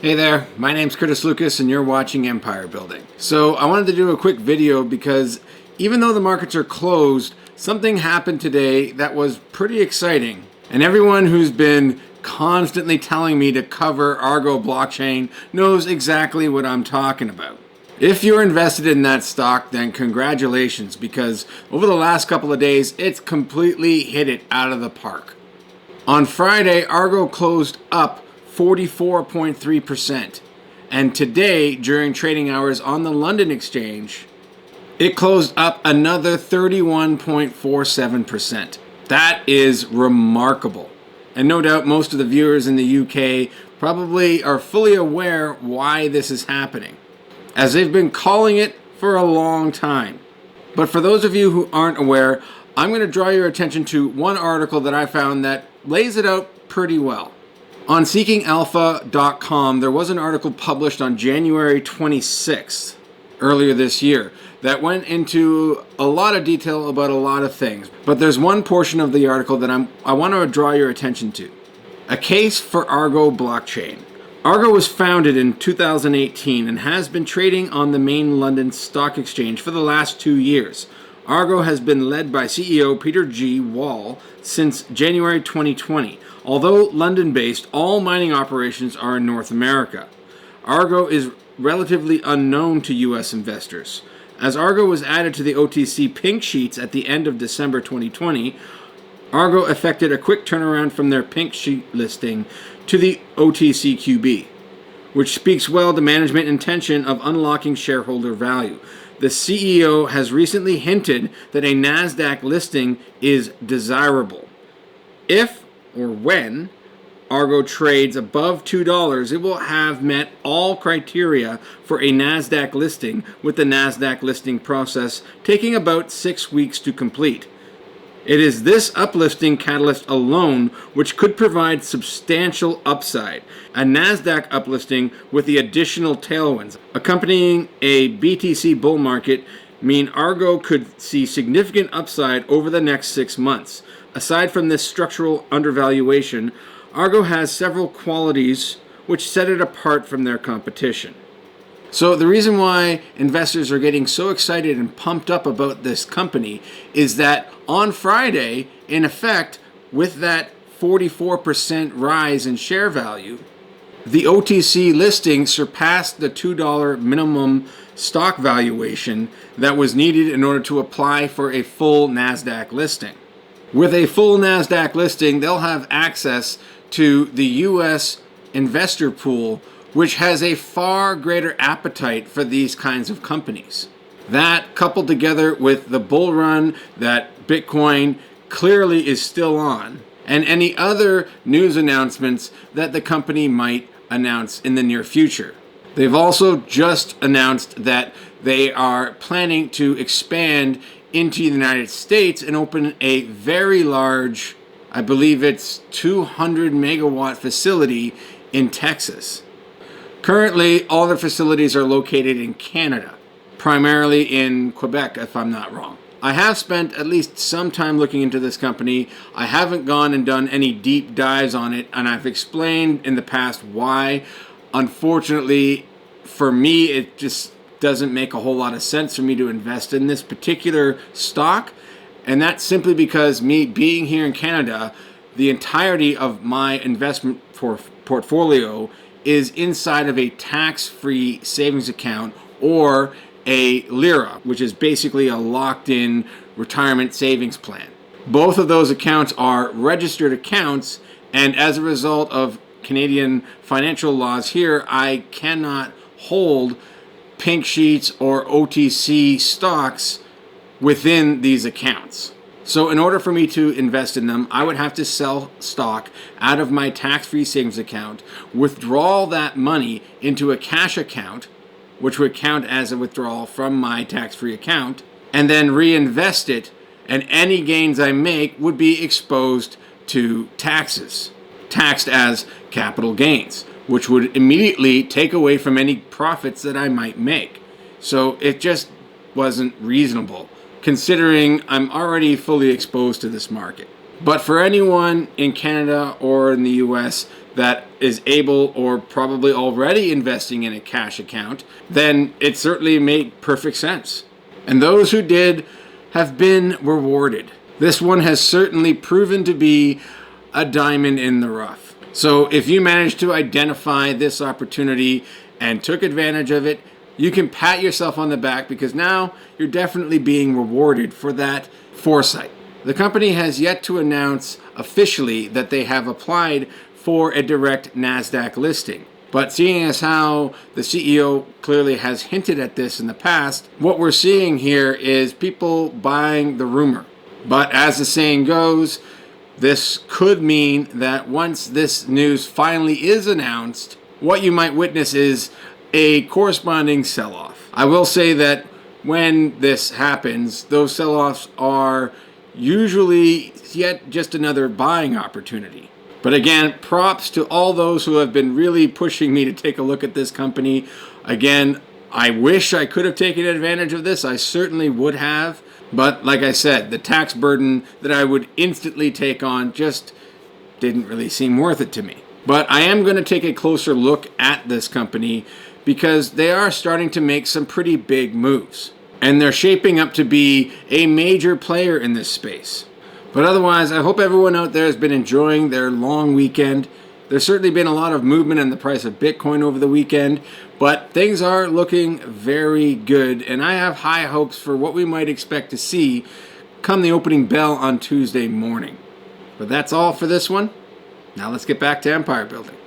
Hey there, my name's Curtis Lucas and you're watching Empire Building. So I wanted to do a quick video because even though the markets are closed, something happened today that was pretty exciting. And everyone who's been constantly telling me to cover Argo Blockchain knows exactly what I'm talking about. If you're invested in that stock, then congratulations, because over the last couple of days, it's completely hit it out of the park. On Friday, Argo closed up 44.3%. And today, during trading hours on the London Exchange, it closed up another 31.47%. That is remarkable. And no doubt most of the viewers in the UK probably are fully aware why this is happening, as they've been calling it for a long time. But for those of you who aren't aware, I'm going to draw your attention to one article that I found that lays it out pretty well. On seekingalpha.com, there was an article published on January 26th, earlier this year, that went into a lot of detail about a lot of things. But there's one portion of the article that I want to draw your attention to. A case for Argo Blockchain. Argo was founded in 2018 and has been trading on the main London Stock Exchange for the last 2 years. Argo has been led by CEO Peter G. Wall since January 2020. Although London-based, all mining operations are in North America. Argo is relatively unknown to U.S. investors. As Argo was added to the OTC pink sheets at the end of December 2020, Argo effected a quick turnaround from their pink sheet listing to the OTCQB, which speaks well to management intention of unlocking shareholder value. The CEO has recently hinted that a NASDAQ listing is desirable. If or when Argo trades above $2, it will have met all criteria for a NASDAQ listing, with the NASDAQ listing process taking about 6 weeks to complete. It is this uplisting catalyst alone which could provide substantial upside. A NASDAQ uplisting with the additional tailwinds accompanying a BTC bull market mean Argo could see significant upside over the next 6 months. Aside from this structural undervaluation, Argo has several qualities which set it apart from their competition. So the reason why investors are getting so excited and pumped up about this company is that on Friday, in effect, with that 44% rise in share value, the OTC listing surpassed the $2 minimum stock valuation that was needed in order to apply for a full NASDAQ listing. With a full NASDAQ listing, they'll have access to the U.S. investor pool, which has a far greater appetite for these kinds of companies. That, coupled together with the bull run that Bitcoin clearly is still on, and any other news announcements that the company might announce in the near future. They've also just announced that they are planning to expand into the United States and open a very large, I believe it's 200 megawatt facility in Texas. Currently, all their facilities are located in Canada, primarily in Quebec, if I'm not wrong. I have spent at least some time looking into this company. I haven't gone and done any deep dives on it, and I've explained in the past why. Unfortunately, for me, it just doesn't make a whole lot of sense for me to invest in this particular stock. And that's simply because me being here in Canada, the entirety of my investment portfolio is inside of a tax-free savings account, or a LIRA, which is basically a locked-in retirement savings plan. Both of those accounts are registered accounts, and as a result of Canadian financial laws here, I cannot hold pink sheets or OTC stocks within these accounts. So in order for me to invest in them, I would have to sell stock out of my tax-free savings account, withdraw that money into a cash account, which would count as a withdrawal from my tax-free account, and then reinvest it, and any gains I make would be exposed to taxes, taxed as capital gains, which would immediately take away from any profits that I might make. So it just wasn't reasonable, considering I'm already fully exposed to this market. But for anyone in Canada or in the US that is able or probably already investing in a cash account, then it certainly made perfect sense. And those who did have been rewarded. This one has certainly proven to be a diamond in the rough. So if you managed to identify this opportunity and took advantage of it, you can pat yourself on the back because now you're definitely being rewarded for that foresight. The company has yet to announce officially that they have applied for a direct NASDAQ listing. But seeing as how the CEO clearly has hinted at this in the past, what we're seeing here is people buying the rumor. But as the saying goes, this could mean that once this news finally is announced, what you might witness is a corresponding sell-off. I will say that when this happens, those sell-offs are usually yet just another buying opportunity. But again, props to all those who have been really pushing me to take a look at this company. Again, I wish I could have taken advantage of this. I certainly would have. But like I said, the tax burden that I would instantly take on just didn't really seem worth it to me. But I am going to take a closer look at this company because they are starting to make some pretty big moves. And they're shaping up to be a major player in this space. But otherwise, I hope everyone out there has been enjoying their long weekend. There's certainly been a lot of movement in the price of Bitcoin over the weekend, but things are looking very good, and I have high hopes for what we might expect to see come the opening bell on Tuesday morning. But that's all for this one. Now let's get back to empire building.